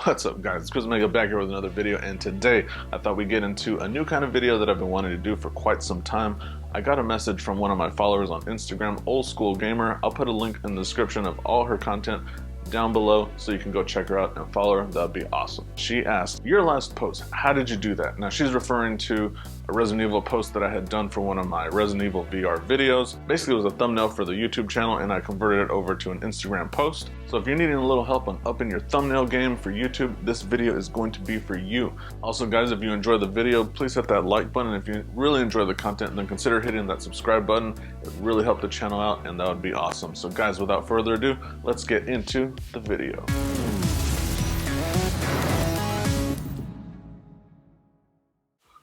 What's up guys, it's Chris Mega back here with another video, and today I thought we'd get into a new kind of video that I've been wanting to do for quite some time. I got a message from one of my followers on Instagram, Old School Gamer. I'll put a link in the description of all her content down below so you can go check her out and follow her. That'd be awesome. She asked, your last post, how did you do that? Now she's referring to a Resident Evil post that I had done for one of my Resident Evil VR videos. Basically it was a thumbnail for the YouTube channel and I converted it over to an Instagram post. So if you're needing a little help on upping your thumbnail game for YouTube, this video is going to be for you. Also guys, if you enjoyed the video, please hit that like button. If you really enjoy the content, then consider hitting that subscribe button. It would really help the channel out and that would be awesome. So guys, without further ado, let's get into the video.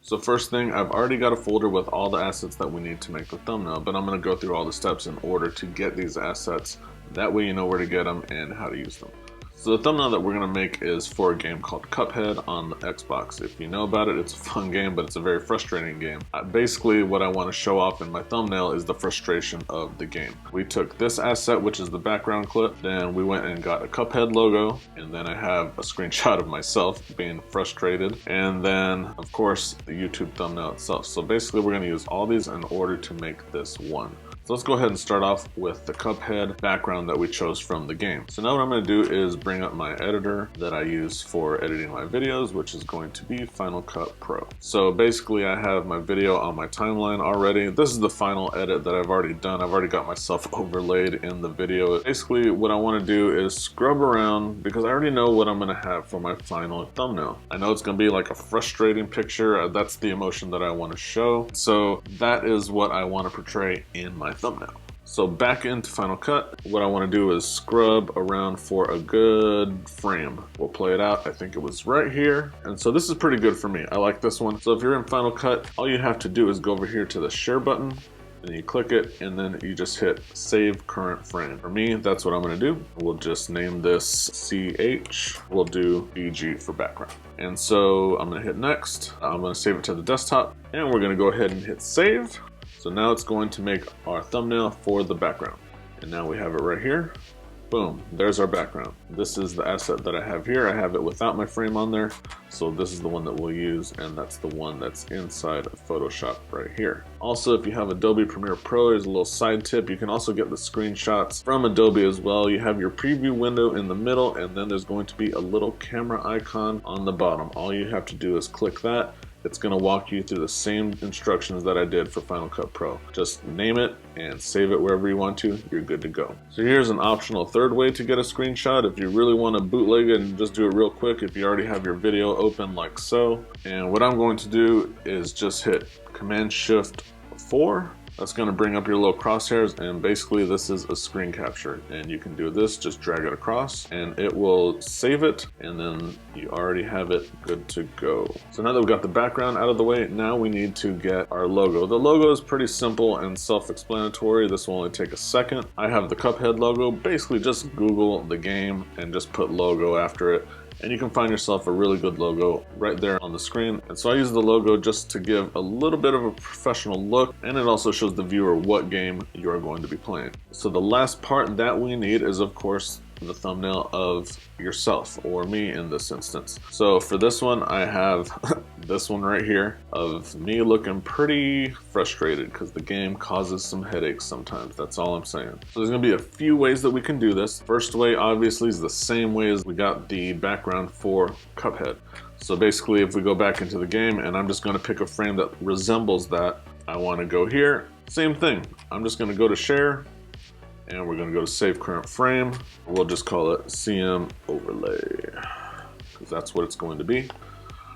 So first thing, I've already got a folder with all the assets that we need to make the thumbnail, but I'm going to go through all the steps in order to get these assets. That way you know where to get them and how to use them. So the thumbnail that we're going to make is for a game called Cuphead on the Xbox. If you know about it, it's a fun game, but it's a very frustrating game. Basically, what I want to show off in my thumbnail is the frustration of the game. We took this asset, which is the background clip, then we went and got a Cuphead logo, and then I have a screenshot of myself being frustrated, and then, of course, the YouTube thumbnail itself. So basically, we're going to use all these in order to make this one. So let's go ahead and start off with the Cuphead background that we chose from the game. So now what I'm going to do is bring up my editor that I use for editing my videos, which is going to be Final Cut Pro. So basically I have my video on my timeline already. This is the final edit that I've already done. I've already got myself overlaid in the video. Basically what I want to do is scrub around because I already know what I'm going to have for my final thumbnail. I know it's going to be like a frustrating picture. That's the emotion that I want to show. So that is what I want to portray in my thumbnail. So back into Final Cut, what I want to do is scrub around for a good frame. We'll play it out. I think it was right here. And so this is pretty good for me. I like this one. So if you're in Final Cut, all you have to do is go over here to the share button and you click it and then you just hit save current frame. For me, that's what I'm going to do. We'll just name this CH. We'll do BG for background. And so I'm going to hit next. I'm going to save it to the desktop and we're going to go ahead and hit save. So now it's going to make our thumbnail for the background. And now we have it right here. Boom, there's our background. This is the asset that I have here. I have it without my frame on there. So this is the one that we'll use, and that's the one that's inside of Photoshop right here. Also, if you have Adobe Premiere Pro, there's a little side tip. You can also get the screenshots from Adobe as well. You have your preview window in the middle, and then there's going to be a little camera icon on the bottom. All you have to do is click that. It's going to walk you through the same instructions that I did for Final Cut Pro. Just name it and save it wherever you want to. You're good to go. So here's an optional third way to get a screenshot if you really want to bootleg it and just do it real quick if you already have your video open like so. And what I'm going to do is just hit Command-Shift-4. That's going to bring up your little crosshairs, and basically this is a screen capture, and you can do this, just drag it across and it will save it, and then you already have it good to go. So now that we've got the background out of the way, now we need to get our logo. The logo is pretty simple and self-explanatory. This will only take a second. I have the Cuphead logo. Basically just Google the game and just put logo after it, and you can find yourself a really good logo right there on the screen. And so I use the logo just to give a little bit of a professional look, and it also shows the viewer what game you're going to be playing. So the last part that we need is, of course, the thumbnail of yourself, or me in this instance. So for this one, I have this one right here of me looking pretty frustrated because the game causes some headaches sometimes. That's all I'm saying. So there's gonna be a few ways that we can do this. First way, obviously, is the same way as we got the background for Cuphead. So basically, if we go back into the game and I'm just gonna pick a frame that resembles that, I wanna go here, same thing. I'm just gonna go to share, and we're gonna go to save current frame. We'll just call it CM overlay, because that's what it's going to be.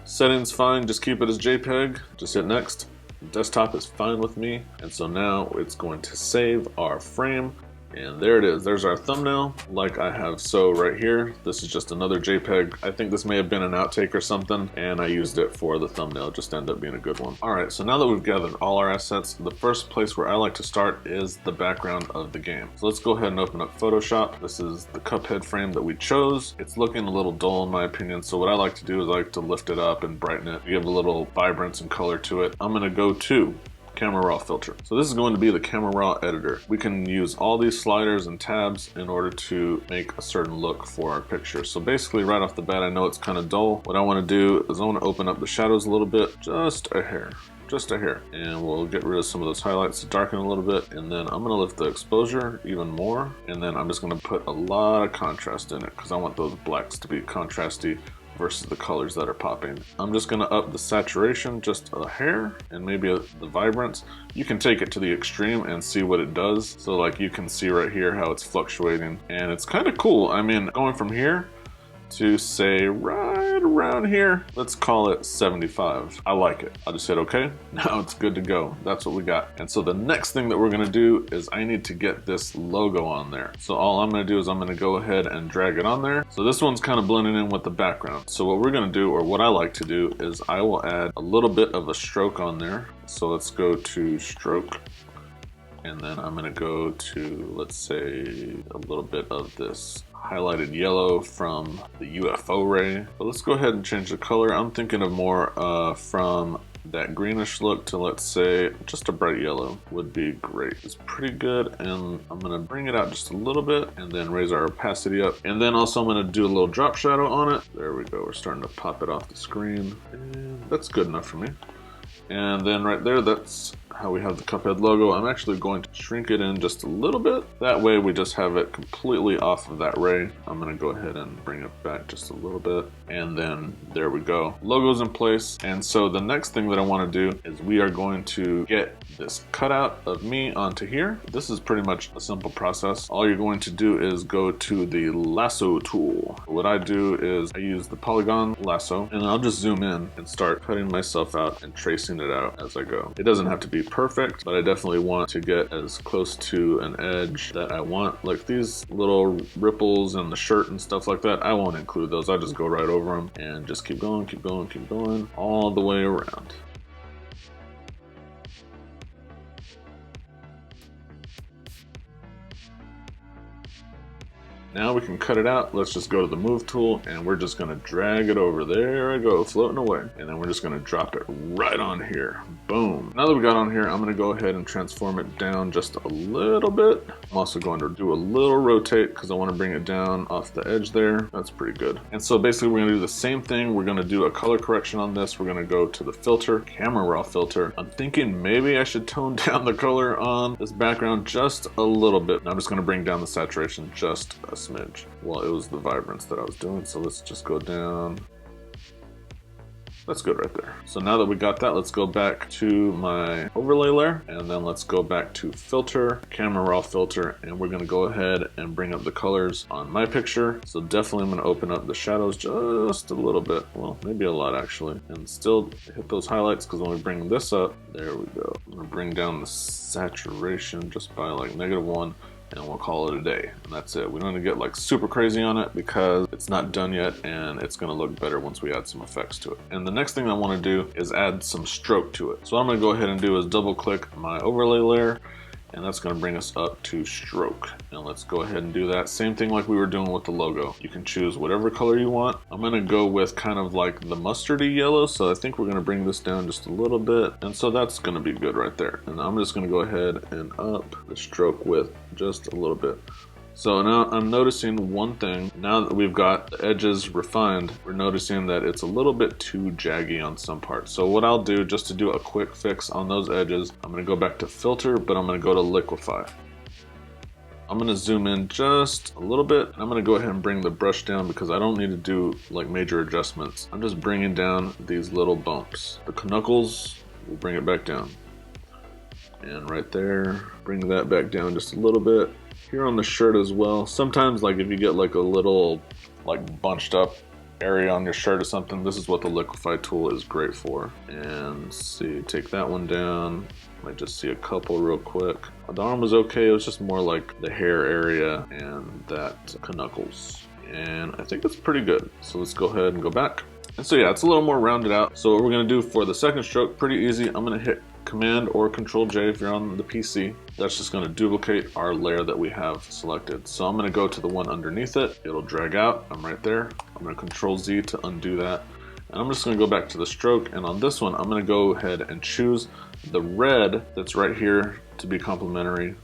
Settings fine, just keep it as JPEG, just hit next. Desktop is fine with me, and so now it's going to save our frame. And there it is. There's our thumbnail, like I have so right here. This is just another JPEG. I think this may have been an outtake or something, and I used it for the thumbnail. It just ended up being a good one. All right, so now that we've gathered all our assets, the first place where I like to start is the background of the game. So let's go ahead and open up Photoshop. This is the Cuphead frame that we chose. It's looking a little dull in my opinion, so what I like to do is I like to lift it up and brighten it, give a little vibrance and color to it. I'm gonna go to Camera Raw filter. So this is going to be the Camera Raw editor. We can use all these sliders and tabs in order to make a certain look for our picture. So basically right off the bat, I know it's kind of dull. What I want to do is I want to open up the shadows a little bit, just a hair. Just a hair, and we'll get rid of some of those highlights to darken a little bit, and then I'm gonna lift the exposure even more, and then I'm just gonna put a lot of contrast in it because I want those blacks to be contrasty versus the colors that are popping. I'm just gonna up the saturation just a hair and maybe the vibrance. You can take it to the extreme and see what it does. So like you can see right here how it's fluctuating, and it's kind of cool. I mean, going from here to say right around here, let's call it 75. I like it. I'll just hit okay. Now it's good to go. That's what we got. And so the next thing that we're gonna do is I need to get this logo on there. So all I'm gonna do is I'm gonna go ahead and drag it on there. So this one's kind of blending in with the background. So what we're gonna do, or what I like to do, is I will add a little bit of a stroke on there. So let's go to stroke. And then I'm gonna go to, let's say, a little bit of this highlighted yellow from the UFO ray. But let's go ahead and change the color. I'm thinking of more from that greenish look to, let's say, just a bright yellow would be great. It's pretty good, and I'm gonna bring it out just a little bit and then raise our opacity up. And then also I'm gonna do a little drop shadow on it. There we go, we're starting to pop it off the screen. And that's good enough for me. And then right there, that's how we have the Cuphead logo. I'm actually going to shrink it in just a little bit. That way we just have it completely off of that ray. I'm gonna go ahead and bring it back just a little bit. And then there we go. Logo's in place. And so the next thing that I wanna do is we are going to get this cutout of me onto here. This is pretty much a simple process. All you're going to do is go to the lasso tool. What I do is I use the polygon lasso, and I'll just zoom in and start cutting myself out and tracing it out as I go. It doesn't have to be perfect, but I definitely want to get as close to an edge that I want. Like these little ripples in the shirt and stuff like that, I won't include those. I'll just go right over them and just keep going, keep going, keep going all the way around. Now we can cut it out. Let's just go to the move tool and we're just gonna drag it over. There I go, floating away. And then we're just gonna drop it right on here. Boom. Now that we got on here, I'm gonna go ahead and transform it down just a little bit. I'm also going to do a little rotate because I wanna bring it down off the edge there. That's pretty good. And so basically we're gonna do the same thing. We're gonna do a color correction on this. We're gonna go to the filter, Camera Raw filter. I'm thinking maybe I should tone down the color on this background just a little bit. I'm just gonna bring down the saturation just a smidge. Well, it was the vibrance that I was doing, so let's just go down. That's good right there. So now that we got that, let's go back to my overlay layer, and then let's go back to filter, Camera Raw filter, and we're gonna go ahead and bring up the colors on my picture. So definitely I'm gonna open up the shadows just a little bit, well, maybe a lot actually, and still hit those highlights, because when we bring this up, there we go. I'm gonna bring down the saturation just by like -1, and we'll call it a day, and that's it. We don't want to get like super crazy on it because it's not done yet, and it's going to look better once we add some effects to it. And the next thing I want to do is add some stroke to it. So what I'm going to go ahead and do is double click my overlay layer, and that's going to bring us up to stroke. And let's go ahead and do that. Same thing like we were doing with the logo. You can choose whatever color you want. I'm going to go with kind of like the mustardy yellow, so I think we're going to bring this down just a little bit, and so that's going to be good right there. And I'm just going to go ahead and up the stroke width just a little bit. So now I'm noticing one thing. Now that we've got the edges refined, we're noticing that it's a little bit too jaggy on some parts. So what I'll do, just to do a quick fix on those edges, I'm gonna go back to filter, but I'm gonna go to liquify. I'm gonna zoom in just a little bit. I'm gonna go ahead and bring the brush down because I don't need to do like major adjustments. I'm just bringing down these little bumps. The knuckles, we'll bring it back down. And right there, bring that back down just a little bit. Here on the shirt as well. Sometimes like if you get like a little like bunched up area on your shirt or something, this is what the liquify tool is great for. And see, take that one down. Might just see a couple real quick. The arm was okay, it was just more like the hair area and that knuckles. And I think it's pretty good. So let's go ahead and go back. And so yeah, it's a little more rounded out. So what we're gonna do for the second stroke, pretty easy. I'm gonna hit Command or Control J if you're on the PC. That's just going to duplicate our layer that we have selected. So I'm going to go to the one underneath it. It'll drag out. I'm right there. I'm going to Control Z to undo that. And I'm just going to go back to the stroke. And on this one, I'm going to go ahead and choose the red that's right here to be complementary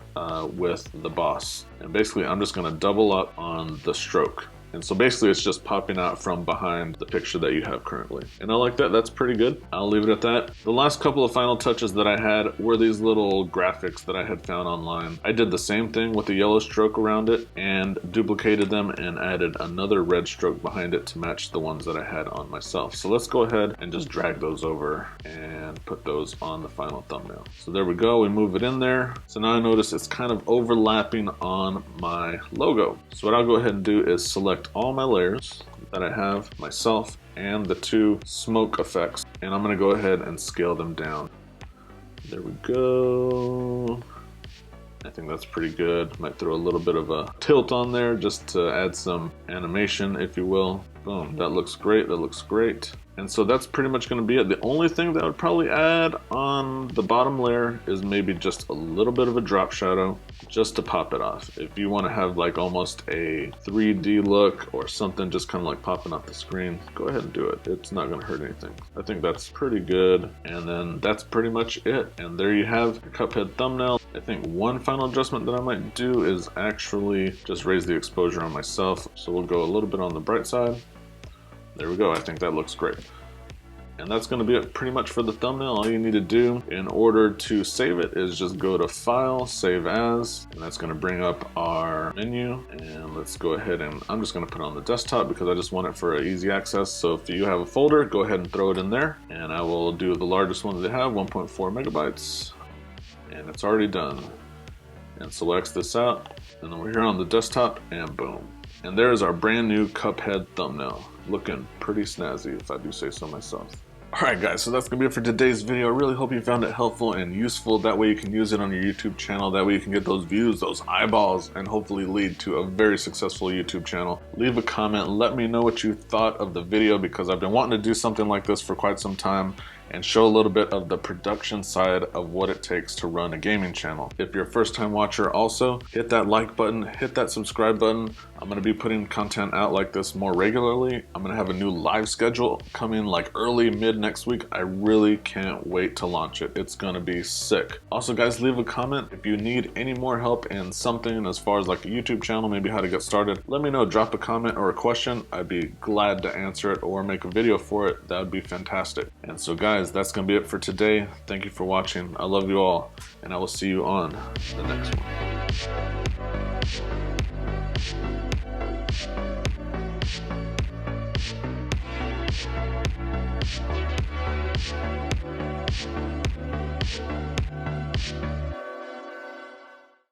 with the boss. And basically I'm just gonna double up on the stroke. And so basically it's just popping out from behind the picture that you have currently. And I like that, that's pretty good. I'll leave it at that. The last couple of final touches that I had were these little graphics that I had found online. I did the same thing with the yellow stroke around it and duplicated them and added another red stroke behind it to match the ones that I had on myself. So let's go ahead and just drag those over and put those on the final thumbnail. So there we go, we move it in there. So now I notice it's kind of overlapping on my logo. So what I'll go ahead and do is select all my layers that I have myself and the two smoke effects, and I'm gonna go ahead and scale them down. There we go. I think that's pretty good. Might throw a little bit of a tilt on there just to add some animation, if you will. Boom, that looks great, that looks great. And so that's pretty much going to be it. The only thing that I would probably add on the bottom layer is maybe just a little bit of a drop shadow just to pop it off. If you want to have like almost a 3D look or something just kind of like popping off the screen, go ahead and do it. It's not going to hurt anything. I think that's pretty good. And then that's pretty much it. And there you have your Cuphead thumbnail. I think one final adjustment that I might do is actually just raise the exposure on myself. So we'll go a little bit on the bright side. There we go, I think that looks great. And that's gonna be it pretty much for the thumbnail. All you need to do in order to save it is just go to File, Save As, and that's gonna bring up our menu. And let's go ahead and I'm just gonna put it on the desktop because I just want it for easy access. So if you have a folder, go ahead and throw it in there. And I will do the largest one that they have, 1.4 megabytes. And it's already done. And so we'll X this out, and then we're here on the desktop, and boom. And there's our brand new Cuphead thumbnail. Looking pretty snazzy, if I do say so myself. Alright guys, so that's going to be it for today's video. I really hope you found it helpful and useful. That way you can use it on your YouTube channel. That way you can get those views, those eyeballs, and hopefully lead to a very successful YouTube channel. Leave a comment, let me know what you thought of the video because I've been wanting to do something like this for quite some time and show a little bit of the production side of what it takes to run a gaming channel. If you're a first-time watcher also, hit that like button, hit that subscribe button. I'm gonna be putting content out like this more regularly. I'm gonna have a new live schedule coming like early, mid next week. I really can't wait to launch it. It's gonna be sick. Also guys, leave a comment if you need any more help in something as far as like a YouTube channel, maybe how to get started. Let me know, drop a comment or a question. I'd be glad to answer it or make a video for it. That would be fantastic. And so guys, that's gonna be it for today. Thank you for watching. I love you all, and I will see you on the next one.